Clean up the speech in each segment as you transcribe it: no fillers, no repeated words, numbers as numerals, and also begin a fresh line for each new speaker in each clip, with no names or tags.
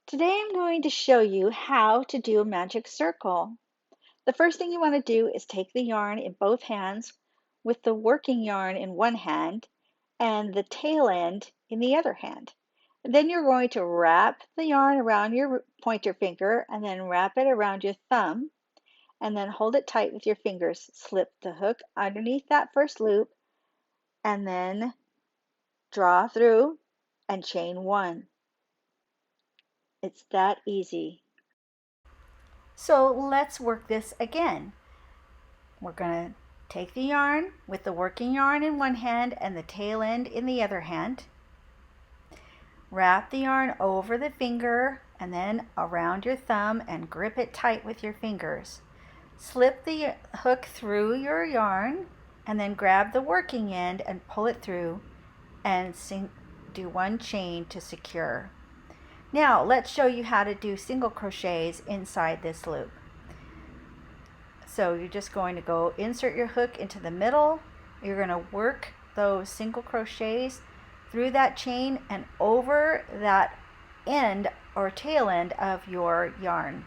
Today I'm going to show you how to do a magic circle. The first thing you want to do is take the yarn in both hands with the working yarn in one hand and the tail end in the other hand. And then you're going to wrap the yarn around your pointer finger and then wrap it around your thumb and then hold it tight with your fingers. Slip the hook underneath that first loop and then draw through and chain one. It's that easy. So let's work this again. We're going to take the yarn with the working yarn in one hand and the tail end in the other hand. Wrap the yarn over the finger and then around your thumb and grip it tight with your fingers. Slip the hook through your yarn and then grab the working end and pull it through and do one chain to secure. Now let's show you how to do single crochets inside this loop. So you're just going to go insert your hook into the middle. You're going to work those single crochets through that chain and over that end or tail end of your yarn.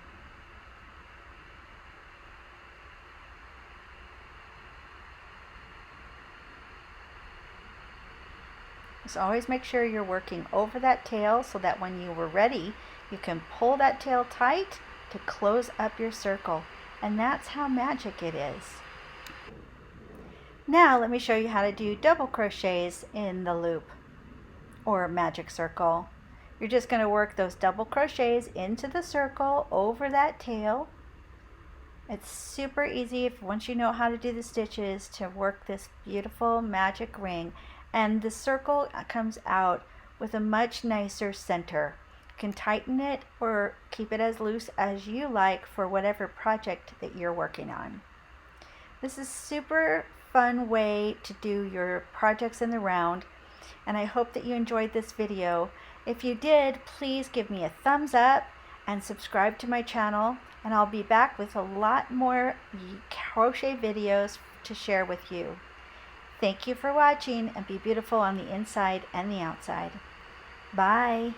So always make sure you're working over that tail so that when you were ready, you can pull that tail tight to close up your circle. And that's how magic it is. Now let me show you how to do double crochets in the loop or magic circle. You're just going to work those double crochets into the circle over that tail. It's super easy once you know how to do the stitches to work this beautiful magic ring. And the circle comes out with a much nicer center. You can tighten it or keep it as loose as you like for whatever project that you're working on. This is a super fun way to do your projects in the round, and I hope that you enjoyed this video. If you did, please give me a thumbs up and subscribe to my channel, and I'll be back with a lot more crochet videos to share with you. Thank you for watching, and be beautiful on the inside and the outside. Bye.